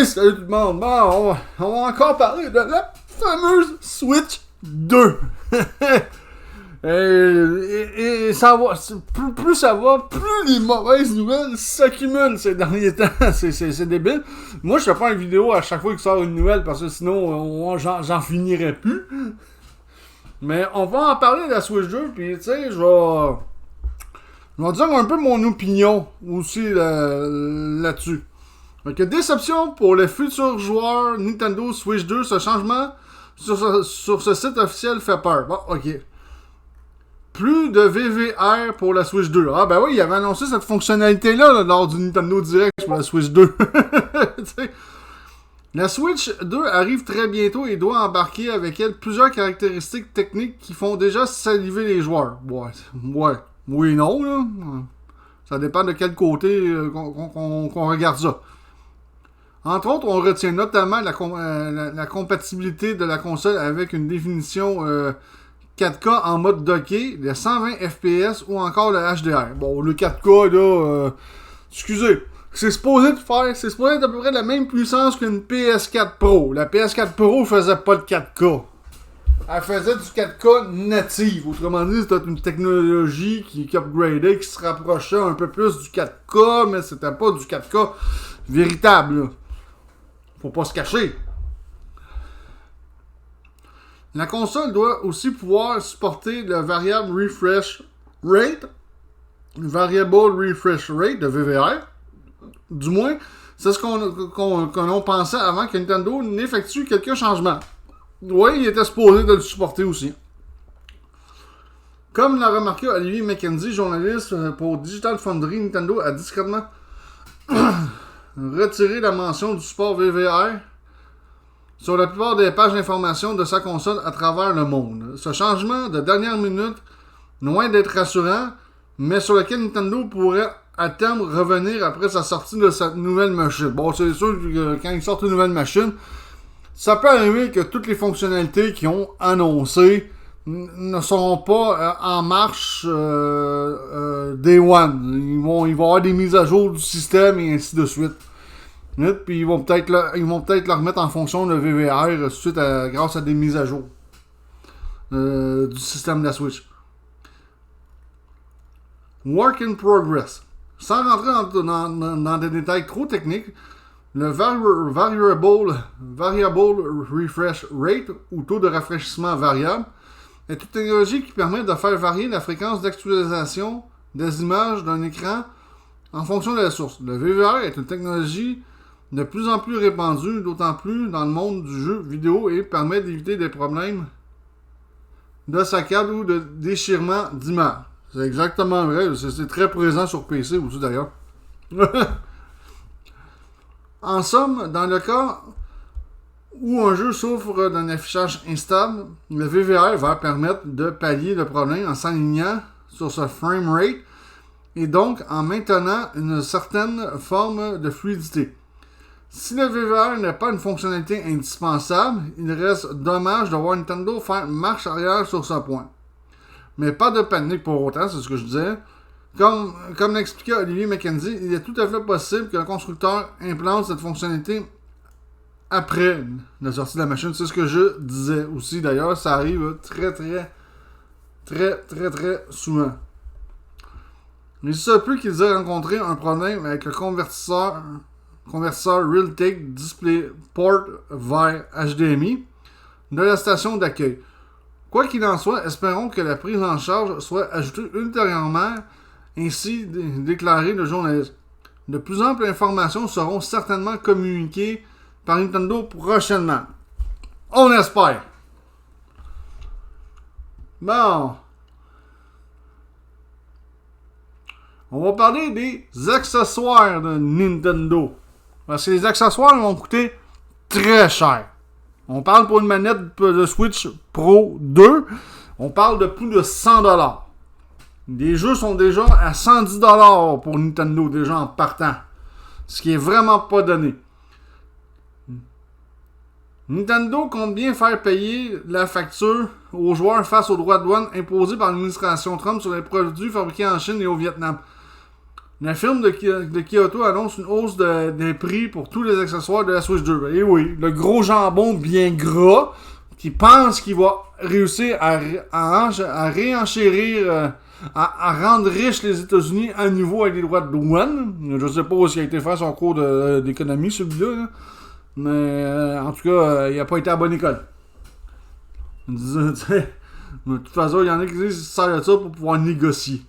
Et salut tout le monde! Bon, on va encore parler de la fameuse Switch 2. et ça va, plus ça va, plus les mauvaises nouvelles s'accumulent ces derniers temps. C'est débile. Moi, je fais pas une vidéo à chaque fois qu'il sort une nouvelle parce que sinon, j'en finirais plus. Mais on va en parler de la Switch 2, puis tu sais, je vais dire un peu mon opinion aussi là-dessus. Donc, déception pour les futurs joueurs Nintendo Switch 2. Ce changement sur ce site officiel fait peur. Bon, ok. Plus de VVR pour la Switch 2. Ah, ben oui, il avait annoncé cette fonctionnalité-là lors du Nintendo Direct pour la Switch 2. La Switch 2 arrive très bientôt et doit embarquer avec elle plusieurs caractéristiques techniques qui font déjà saliver les joueurs. Ouais. Oui et non, là. Ça dépend de quel côté qu'on regarde ça. Entre autres, on retient notamment la compatibilité de la console avec une définition 4K en mode docké, les 120 FPS ou encore le HDR. Bon, le 4K, là, excusez, c'est supposé être à peu près la même puissance qu'une PS4 Pro. La PS4 Pro faisait pas de 4K. Elle faisait du 4K native. Autrement dit, c'était une technologie qui upgradait, qui se rapprochait un peu plus du 4K, mais c'était pas du 4K véritable, là. Faut pas se cacher. La console doit aussi pouvoir supporter le variable refresh rate, variable refresh rate de VVR. Du moins, c'est ce qu'on pensait avant que Nintendo n'effectue quelques changements. Oui, il était supposé de le supporter aussi. Comme l'a remarqué Olivier McKenzie, journaliste pour Digital Foundry, Nintendo a discrètement retirer la mention du support VVR sur la plupart des pages d'information de sa console à travers le monde. Ce changement de dernière minute, loin d'être rassurant, mais sur lequel Nintendo pourrait à terme revenir après sa sortie de sa nouvelle machine. Bon, c'est sûr que quand ils sortent une nouvelle machine, ça peut arriver que toutes les fonctionnalités qu'ils ont annoncées ne seront pas en marche Day One. Ils vont avoir des mises à jour du système et ainsi de suite. Puis ils vont peut-être le remettre en fonction de VVR grâce à des mises à jour du système de la Switch. Work in progress. Sans rentrer dans des détails trop techniques, le variable refresh rate ou taux de rafraîchissement variable est une technologie qui permet de faire varier la fréquence d'actualisation des images d'un écran en fonction de la source. Le VVR est une technologie de plus en plus répandue, d'autant plus dans le monde du jeu vidéo et permet d'éviter des problèmes de saccade ou de déchirement d'images. C'est exactement vrai, c'est très présent sur PC aussi d'ailleurs. En somme, dans le cas où un jeu souffre d'un affichage instable, le VVR va permettre de pallier le problème en s'alignant sur ce framerate et donc en maintenant une certaine forme de fluidité. Si le VVR n'est pas une fonctionnalité indispensable, il reste dommage de voir Nintendo faire marche arrière sur ce point. Mais pas de panique pour autant, c'est ce que je disais. Comme l'expliquait Olivier McKenzie, il est tout à fait possible que le constructeur implante cette fonctionnalité après la sortie de la machine. C'est ce que je disais aussi d'ailleurs. Ça arrive très souvent. Il se peut qu'ils aient rencontré un problème avec le convertisseur Realtek DisplayPort vers HDMI de la station d'accueil. Quoi qu'il en soit, espérons que la prise en charge soit ajoutée ultérieurement, ainsi déclaré le journaliste. De plus amples informations seront certainement communiquées par Nintendo prochainement. On espère. Bon. On va parler des accessoires de Nintendo. Parce que les accessoires vont coûter très cher. On parle pour une manette de Switch Pro 2, on parle de plus de 100$. Les jeux sont déjà à 110$ pour Nintendo, déjà en partant. Ce qui est vraiment pas donné. Nintendo compte bien faire payer la facture aux joueurs face aux droits de douane imposés par l'administration Trump sur les produits fabriqués en Chine et au Vietnam. La firme de Kyoto annonce une hausse des prix pour tous les accessoires de la Switch 2. Et oui, le gros jambon bien gras qui pense qu'il va réussir à réenchérir, à rendre riches les États-Unis à nouveau avec les droits de douane. Je sais pas où il a été fait son cours d'économie, celui-là. Là. Mais en tout cas, il n'a pas été à bonne école. De toute façon, il y en a qui disent qu'ils servent de ça pour pouvoir négocier.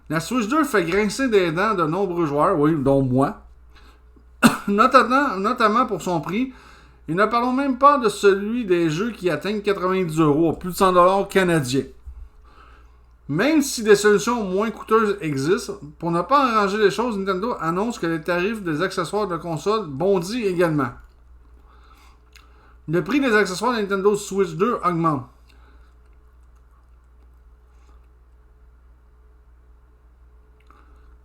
La Switch 2 fait grincer des dents de nombreux joueurs, oui, dont moi, notamment pour son prix. Et ne parlons même pas de celui des jeux qui atteignent 90€, plus de 100$ canadiens. Même si des solutions moins coûteuses existent, pour ne pas arranger les choses, Nintendo annonce que les tarifs des accessoires de console bondissent également. Le prix des accessoires de Nintendo Switch 2 augmente.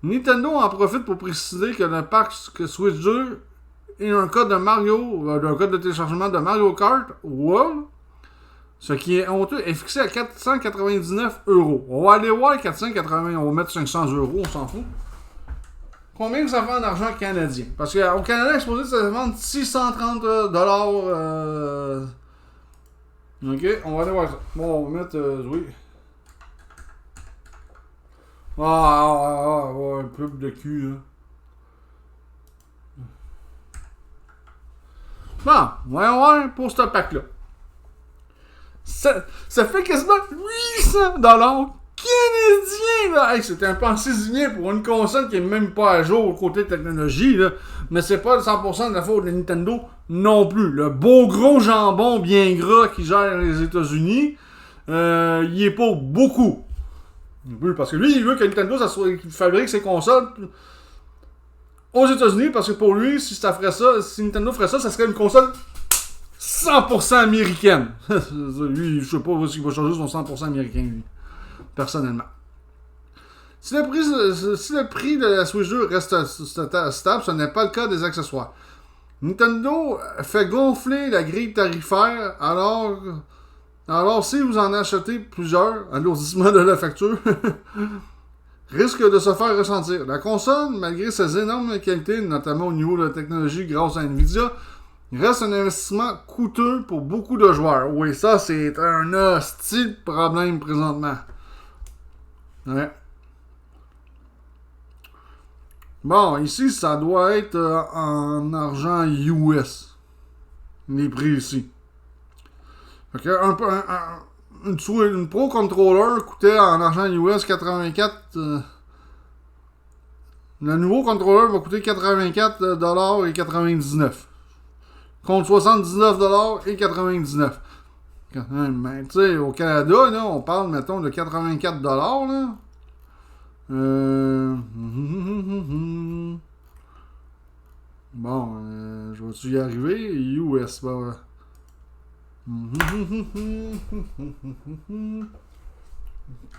Nintendo en profite pour préciser que le pack Switch 2 est un code de téléchargement de Mario Kart World, ce qui est honteux, est fixé à 499€. On va aller voir 480, on va mettre 500€, on s'en fout. Combien que ça fait en argent canadien? Parce qu'au Canada, c'est supposé que ça se vend 630$. Ok, on va aller voir ça. Bon, on va mettre, oui. Un pub de cul, là. Bon, voyons voir pour ce pack-là. Ça fait quasiment 800$ canadiens, là. Hey, c'est un pensée pour une console qui est même pas à jour côté technologie, là. Mais c'est pas 100% de la faute de Nintendo non plus. Le beau gros jambon bien gras qui gère les États-Unis, il est pas beaucoup. Oui, parce que lui, il veut que Nintendo qu'il fabrique ses consoles aux États-Unis, parce que pour lui, si Nintendo ferait ça, ça serait une console 100% américaine. Lui, je sais pas s'il va changer son 100% américain, lui. Personnellement. Si le prix de la Switch 2 reste stable, ce n'est pas le cas des accessoires. Nintendo fait gonfler la grille tarifaire, alors si vous en achetez plusieurs, alourdissement de la facture, risque de se faire ressentir. La console, malgré ses énormes qualités, notamment au niveau de la technologie grâce à Nvidia, reste un investissement coûteux pour beaucoup de joueurs. Oui, ça, c'est un hostile problème présentement. Ouais. Bon, ici, ça doit être en argent US. Les prix ici. Fait que une Pro Controller coûtait en argent US 84. Le nouveau contrôleur va coûter 84,99$. Contre 79,99$. Mais tu sais, au Canada, là, on parle, mettons, de 84$. Là. Bon, je vais-tu y arriver? US, bah.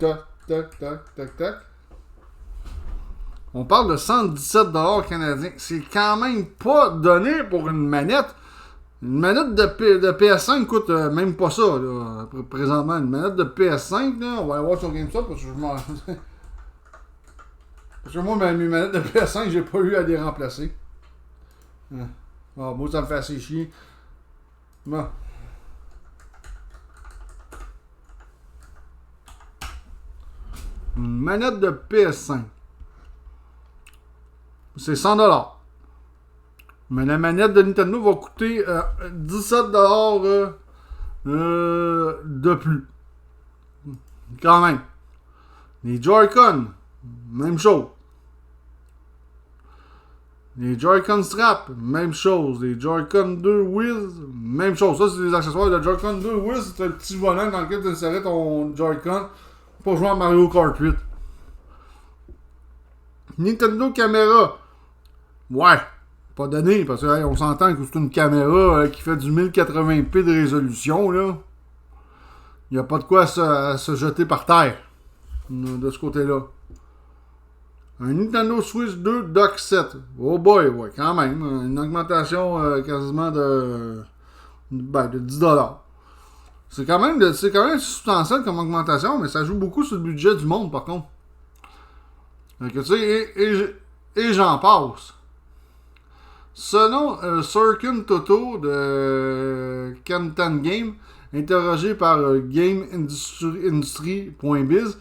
Tac, tac, tac, tac, tac. On parle de 117$ canadiens. C'est quand même pas donné pour une manette. Une manette de PS5 coûte même pas ça, là, présentement. Une manette de PS5, là, on va aller voir sur GameStop parce que je m'en... Parce que moi, mes manettes de PS5, j'ai pas eu à les remplacer. Bon, moi, ça me fait assez chier. Bon. Une manette de PS5. C'est 100$. Mais la manette de Nintendo va coûter 17$ de plus. Quand même. Les Joy-Con, même chose. Les Joy-Con Strap, même chose. Les Joy-Con 2 Wiz, même chose. Ça, c'est des accessoires. Le Joy-Con 2 Wiz, c'est un petit volant dans lequel tu insérais ton Joy-Con pour jouer à Mario Kart 8. Nintendo Caméra. Ouais, pas donné, parce que on s'entend que c'est une caméra qui fait du 1080p de résolution, là. Il n'y a pas de quoi se jeter par terre de ce côté-là. Un Nintendo Switch 2 Dock 7. Oh boy, ouais, quand même. Une augmentation quasiment de 10$. C'est quand même substantiel comme augmentation, mais ça joue beaucoup sur le budget du monde, par contre. Donc, tu sais, et j'en passe. Selon Circun Toto de Canton Game, interrogé par GameIndustry.biz,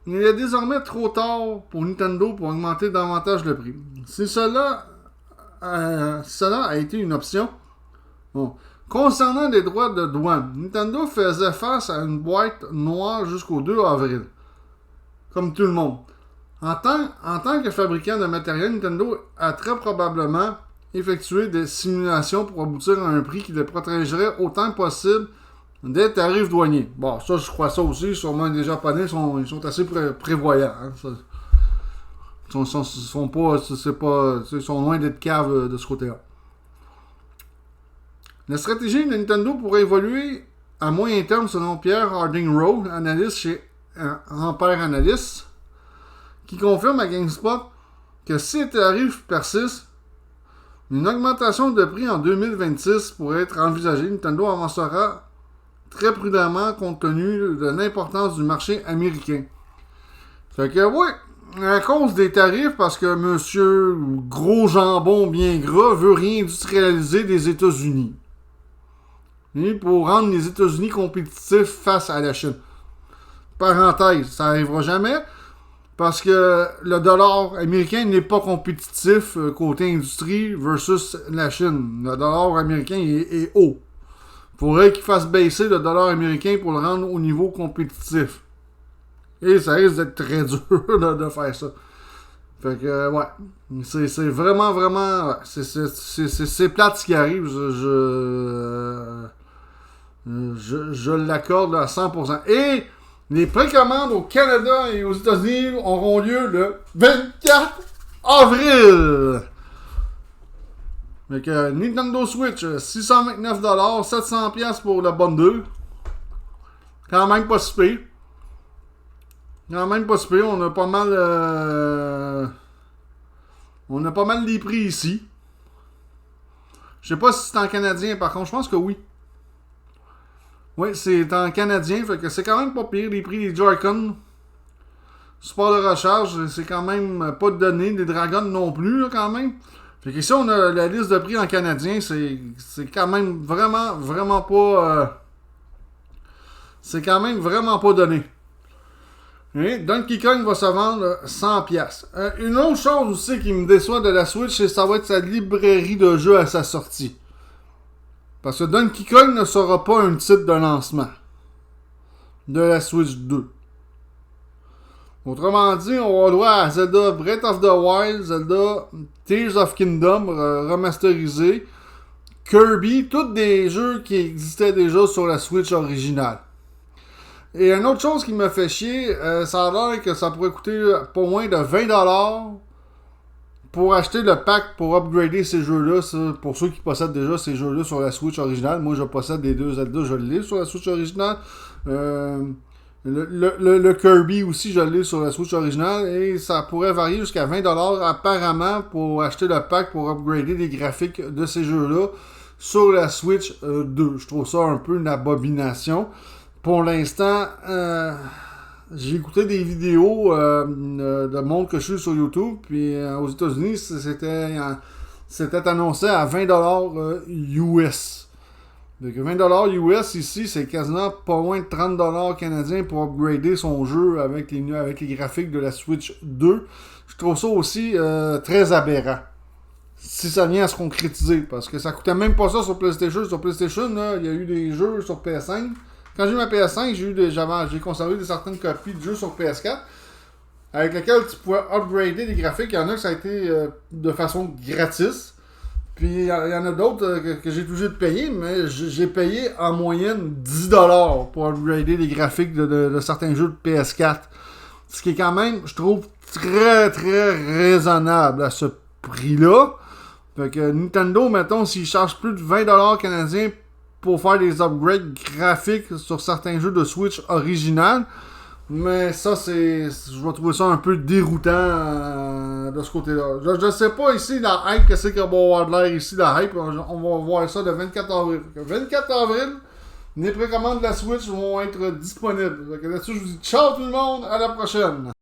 il est désormais trop tard pour Nintendo pour augmenter davantage le prix. Si cela a été une option, bon. Concernant les droits de douane, Nintendo faisait face à une boîte noire jusqu'au 2 avril. Comme tout le monde. En tant que fabricant de matériel, Nintendo a très probablement effectué des simulations pour aboutir à un prix qui les protégerait autant que possible des tarifs douaniers. Bon, ça, je crois ça aussi. Sûrement, les Japonais ils sont assez prévoyants. Hein, ça. Ils sont loin d'être caves de ce côté-là. La stratégie de Nintendo pourrait évoluer à moyen terme selon Pierre Harding-Rowe, analyste chez Ampere Analyst, qui confirme à GameSpot que si les tarifs persistent, une augmentation de prix en 2026 pourrait être envisagée. Nintendo avancera très prudemment compte tenu de l'importance du marché américain. Fait que, ouais, à cause des tarifs, parce que monsieur gros jambon bien gras veut réindustrialiser des États-Unis. Et pour rendre les États-Unis compétitifs face à la Chine. Parenthèse, ça n'arrivera jamais, parce que le dollar américain n'est pas compétitif côté industrie versus la Chine. Le dollar américain est haut. Il faudrait qu'il fasse baisser le dollar américain pour le rendre au niveau compétitif. Et ça risque d'être très dur de faire ça. Fait que, ouais. C'est vraiment, ouais, c'est plate ce qui arrive. Je l'accorde à 100%. Et les précommandes au Canada et aux États-Unis auront lieu le 24 avril. Fait que Nintendo Switch, $629, 700$ pour le bundle. Quand même pas si pire. On a pas mal... on a pas mal les prix ici. Je sais pas si c'est en canadien, par contre, je pense que oui. Oui, c'est en canadien, fait que c'est quand même pas pire. Les prix des Joy-Con, support de recharge, c'est quand même pas donné. Les Dragons non plus, là, quand même. Fait que ici, on a la liste de prix en canadien. C'est quand même vraiment pas... c'est quand même vraiment pas donné. Et Donkey Kong va se vendre 100$. Une autre chose aussi qui me déçoit de la Switch, c'est que ça va être sa librairie de jeux à sa sortie. Parce que Donkey Kong ne sera pas un titre de lancement de la Switch 2. Autrement dit, on va droit à Zelda Breath of the Wild, Zelda Tears of Kingdom remasterisé, Kirby, tous des jeux qui existaient déjà sur la Switch originale. Et une autre chose qui me fait chier, ça a l'air que ça pourrait coûter pas moins de 20$ pour acheter le pack pour upgrader ces jeux-là. Pour ceux qui possèdent déjà ces jeux-là sur la Switch originale. Moi, je possède les deux Zelda, je l'ai sur la Switch originale. Le Kirby aussi, je l'ai sur la Switch originale. Et ça pourrait varier jusqu'à 20$ apparemment pour acheter le pack pour upgrader les graphiques de ces jeux-là sur la Switch 2. Je trouve ça un peu une abomination. Pour l'instant, j'ai écouté des vidéos de monde que je suis sur YouTube, puis aux États-Unis, c'était annoncé à 20$ US. Donc 20$ US ici, c'est quasiment pas moins de 30$ canadiens pour upgrader son jeu avec les graphiques de la Switch 2. Je trouve ça aussi très aberrant. Si ça vient à se concrétiser, parce que ça coûtait même pas ça sur PlayStation. Sur PlayStation, là, il y a eu des jeux sur PS5. Quand j'ai eu ma PS5, j'ai conservé certaines copies de jeux sur PS4 avec lesquels tu pouvais upgrader les graphiques. Il y en a que ça a été de façon gratis. Puis il y en a d'autres que j'ai obligé de payer, mais j'ai payé en moyenne 10$ pour upgrader les graphiques de certains jeux de PS4. Ce qui est quand même, je trouve, très très raisonnable à ce prix-là. Fait que Nintendo, mettons, s'ils chargent plus de 20$ canadiens pour faire des upgrades graphiques sur certains jeux de Switch original. Mais ça, je vais trouver ça un peu déroutant de ce côté-là. Je sais pas ici, la hype, qu'est-ce qu'il va avoir de l'air ici, la hype. On va voir ça le 24 avril. Le 24 avril, les précommandes de la Switch vont être disponibles. Là-dessus, je vous dis ciao tout le monde, à la prochaine.